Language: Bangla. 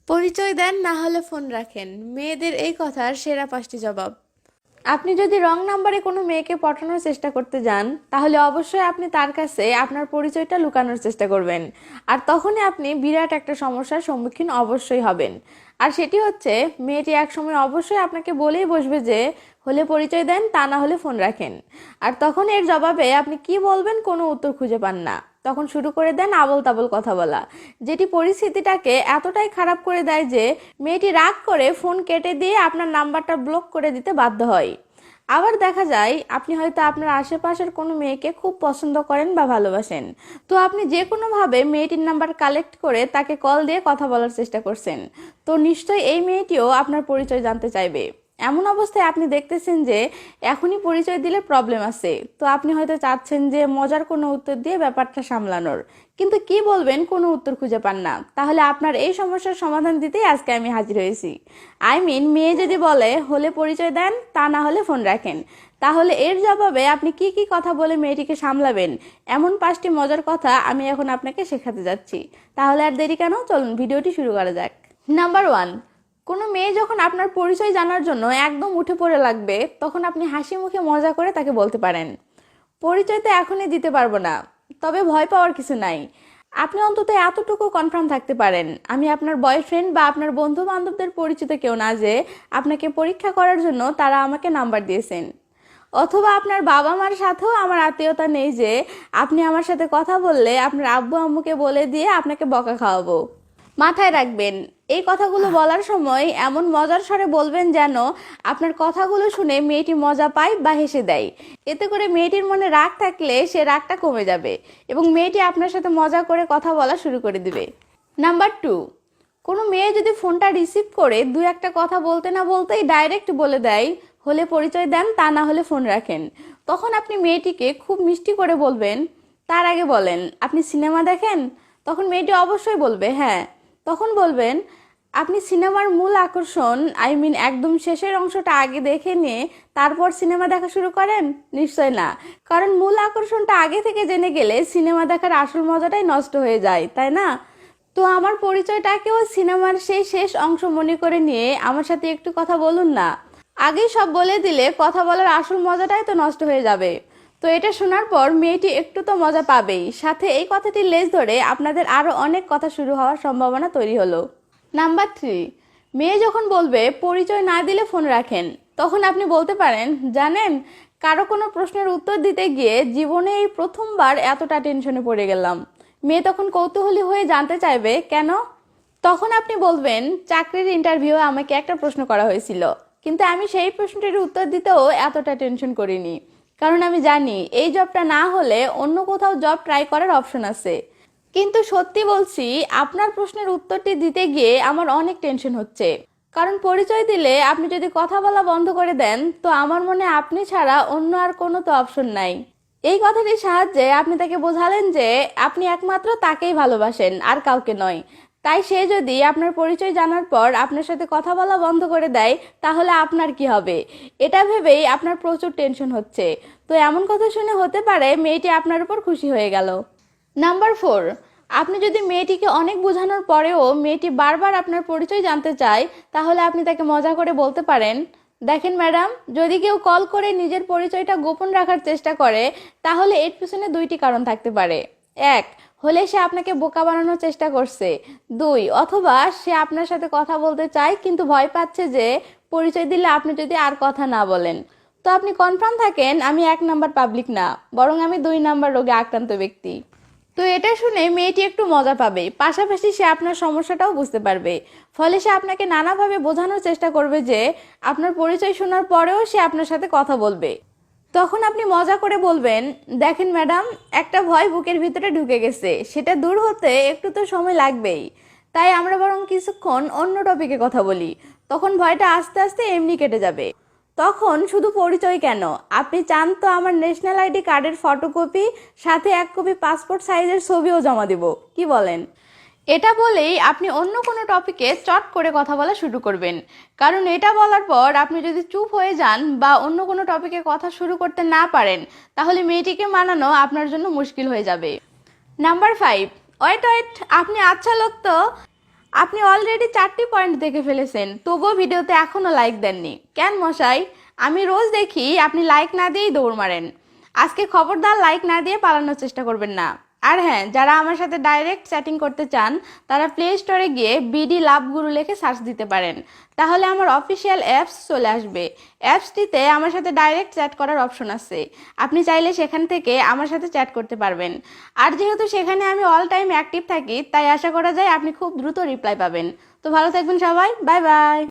পরিচয় দেন না হলে ফোন রাখেন, মেয়েদের এই কথার সেরা 5টি জবাব। আপনি যদি রং নাম্বারে কোনো মেয়েকে পটানোর চেষ্টা করতে যান, তাহলে অবশ্যই আপনি তার কাছে আপনার পরিচয়টা লুকানোর চেষ্টা করবেন। আর তখনই আপনি বিরাট একটা সমস্যার সম্মুখীন অবশ্যই হবেন। আর সেটি হচ্ছে, মেয়েটি একসময় অবশ্যই আপনাকে বলেই বসবে যে হলে পরিচয় দেন, তা না হলে ফোন রাখেন। আর তখন এর জবাবে আপনি কি বলবেন কোনো উত্তর খুঁজে পান না। তখন শুরু করে দেন আবোল তাবোল কথা বলা, যেটি পরিস্থিতিটাকে এতটাই খারাপ করে দেয় যে মেয়েটি রাগ করে ফোন কেটে দিয়ে আপনার নাম্বারটা ব্লক করে দিতে বাধ্য হয়। আবার দেখা যায় আপনি হয়তো আপনার আশেপাশের কোনো মেয়েকে খুব পছন্দ করেন বা ভালোবাসেন, তো আপনি যে কোনোভাবে মেয়েটির নাম্বার কালেক্ট করে তাকে কল দিয়ে কথা বলার চেষ্টা করছেন। তো নিশ্চয়ই এই মেয়েটিও আপনার পরিচয় জানতে চাইবে। এমন অবস্থায় আপনি দেখতেছেন যে এখনই পরিচয় দিলে প্রবলেম আছে, তো আপনি হয়তো চাচ্ছেন যে মজার কোনো উত্তর দিয়ে ব্যাপারটা সামলানোর, কিন্তু কি বলবেন কোনো উত্তর খুঁজে পান না। তাহলে আপনার এই সমস্যার সমাধান দিতেই আজকে আমি হাজির হয়েছি। মেয়ে যদি বলে হলে পরিচয় দেন, তা না হলে ফোন রাখেন, তাহলে এর জবাবে আপনি কি কি কথা বলে মেয়েটিকে সামলাবেন, এমন 5টি মজার কথা আমি এখন আপনাকে শেখাতে যাচ্ছি। তাহলে আর দেরি কেন, চলুন ভিডিওটি শুরু করা যাক। নাম্বার 1, কোনো মেয়ে যখন আপনার পরিচয় জানার জন্য একদম উঠে পড়ে লাগবে, তখন আপনি হাসি মুখে মজা করে তাকে বলতে পারেন, পরিচয় তো এখনই দিতে পারবো না, তবে ভয় পাওয়ার কিছু নাই। আপনি অন্তত এতটুকু কনফার্ম থাকতে পারেন, আমি আপনার বয়ফ্রেন্ড বা আপনার বন্ধু বান্ধবদের পরিচিত কেউ না যে আপনাকে পরীক্ষা করার জন্য তারা আমাকে নাম্বার দিয়েছেন। অথবা আপনার বাবা মার সাথেও আমার আত্মীয়তা নেই যে আপনি আমার সাথে কথা বললে আপনার আব্বু আম্মুকে বলে দিয়ে আপনাকে বকা খাওয়াবো। মাথায় রাখবেন, এই কথাগুলো বলার সময় এমন মজার স্বরে বলবেন যেন আপনার কথাগুলো শুনে মেয়েটি মজা পায় বা হেসে দেয়। এতে করে মেয়েটির মনে রাগ থাকলে সে রাগটা কমে যাবে এবং মেয়েটি আপনার সাথে মজা করে কথা বলা শুরু করে দিবে। নাম্বার 2, কোনো মেয়ে যদি ফোনটা রিসিভ করে দু একটা কথা বলতে না বলতেই ডাইরেক্ট বলে দেয় হলে পরিচয় দেন, তা না হলে ফোন রাখেন, তখন আপনি মেয়েটিকে খুব মিষ্টি করে বলবেন, তার আগে বলেন আপনি সিনেমা দেখেন। তখন মেয়েটি অবশ্যই বলবে হ্যাঁ। তখন বলবেন, আপনি সিনেমার মূল আকর্ষণ একদম শেষের অংশটা আগে দেখে নিয়ে তারপর সিনেমা দেখা শুরু করেন? নিশ্চয় না, কারণ মূল আকর্ষণটা আগে থেকে জেনে গেলে সিনেমা দেখার আসল মজাটাই নষ্ট হয়ে যায়, তাই না? তো আমার পরিচয়টাকেও সিনেমার সেই শেষ অংশ মনে করে নিয়ে আমার সাথে একটু কথা বলুন না। আগেই সব বলে দিলে কথা বলার আসল মজাটাই তো নষ্ট হয়ে যাবে। তো এটা শোনার পর মেয়েটি একটু তো মজা পাবেই, সাথে এই কথাটির লেজ ধরে আপনাদের আরো অনেক কথা শুরু হওয়ার সম্ভাবনা তৈরি হলো। নাম্বার 3, মেয়ে যখন বলবে পরিচয় না দিলে ফোন রাখেন, তখন আপনি বলতে পারেন, জানেন, কারো কোনো প্রশ্নের উত্তর দিতে গিয়ে জীবনে এই প্রথমবার এতটা টেনশনে পড়ে গেলাম। মেয়ে তখন কৌতূহলী হয়ে জানতে চাইবে কেন। তখন আপনি বলবেন, চাকরির ইন্টারভিউ আমাকে একটা প্রশ্ন করা হয়েছিল, কিন্তু আমি সেই প্রশ্নটির উত্তর দিতেও এতটা টেনশন করিনি, কারণ আমি জানি এই জবটা না হলে অন্য কোথাও জব ট্রাই করার অপশন আছে। কিন্তু সত্যি বলছি, আপনার প্রশ্নের উত্তরটি দিতে গিয়ে আমার অনেক টেনশন হচ্ছে, কারণ পরিচয় দিলে আপনি যদি কথা বলা বন্ধ করে দেন, তো আমার মনে আপনি ছাড়া অন্য আর কোনো তো অপশন নাই। এই কথাটির সাহায্যে আপনি তাকে বোঝালেন যে আপনি একমাত্র তাকেই ভালোবাসেন, আর কাউকে নয়। তাই সে যদি আপনার পরিচয় জানার পর আপনার সাথে কথা বলা বন্ধ করে দেয়, তাহলে আপনার কি হবে, এটা ভেবেই আপনার প্রচুর টেনশন হচ্ছে। তো এমন কথা শুনে হতে পারে মেয়েটি আপনার উপর খুশি হয়ে গেল। নাম্বার 4, আপনি যদি মেয়েটিকে অনেক বোঝানোর পরেও মেয়েটি বারবার আপনার পরিচয় জানতে চায়, তাহলে আপনি তাকে মজা করে বলতে পারেন, দেখেন ম্যাডাম, যদি কেউ কল করে নিজের পরিচয়টা গোপন রাখার চেষ্টা করে, তাহলে এর পিছনে 2টি কারণ থাকতে পারে। 1, হলে সে আপনাকে বোকা বানানোর চেষ্টা করছে। 2, অথবা সে আপনার সাথে কথা বলতে চায় কিন্তু ভয় পাচ্ছে যে পরিচয় দিলে আপনি যদি আর কথা না বলেন। তো আপনি কনফার্ম থাকেন আমি 1 নাম্বার পাবলিক না, বরং আমি 2 নাম্বার রোগে আক্রান্ত ব্যক্তি। তো এটা শুনে মেয়েটি একটু মজা পাবে, পাশাপাশি সে আপনার সমস্যাটাও বুঝতে পারবে। ফলে সে আপনাকে নানাভাবে বোঝানোর চেষ্টা করবে যে আপনার পরিচয় শোনার পরেও সে আপনার সাথে কথা বলবে। তখন আপনি মজা করে বলবেন, দেখেন ম্যাডাম, একটা ভয় বুকের ভিতরে ঢুকে গেছে, সেটা দূর হতে একটু তো সময় লাগবেই। তাই আমরা বরং কিছুক্ষণ অন্য টপিকে কথা বলি, তখন ভয়টা আস্তে আস্তে এমনি কেটে যাবে। তখন শুধু পরিচয় কেন, আপনি চান তো আমার ন্যাশনাল আইডি কার্ডের ফটোকপি, সাথে 1 কপি পাসপোর্ট সাইজের ছবিও জমা দিব, কি বলেন? এটা বলেই আপনি অন্য কোনো টপিকে চট করে কথা বলা শুরু করবেন, কারণ এটা বলার পর আপনি যদি চুপ হয়ে যান বা অন্য কোনো টপিকে কথা শুরু করতে না পারেন, তাহলে মেয়েটিকে মানানো আপনার জন্য মুশকিল হয়ে যাবে। নাম্বার 5, ওয়েট ওয়েট, আপনি আচ্ছা লোক তো, আপনি অলরেডি 4টি পয়েন্ট দেখে ফেলেছেন, তবুও ভিডিওতে এখনো লাইক দেননি কেন মশাই? আমি রোজ দেখি আপনি লাইক না দিয়েই দৌড় মারেন। আজকে খবরদার লাইক না দিয়ে পালানোর চেষ্টা করবেন না। আর হ্যাঁ, যারা আমার সাথে ডাইরেক্ট চ্যাটিং করতে চান তারা প্লে স্টোরে গিয়ে বিডি লাভ গুরু লিখে সার্চ দিতে পারেন, তাহলে আমার অফিসিয়াল অ্যাপস চলে আসবে। অ্যাপসটিতে আমার সাথে ডাইরেক্ট চ্যাট করার অপশন আছে, আপনি চাইলে সেখান থেকে আমার সাথে চ্যাট করতে পারবেন। আর যেহেতু সেখানে আমি অল টাইম অ্যাক্টিভ থাকি, তাই আশা করা যায় আপনি খুব দ্রুত রিপ্লাই পাবেন। তো ভালো থাকবেন সবাই, বাই বাই।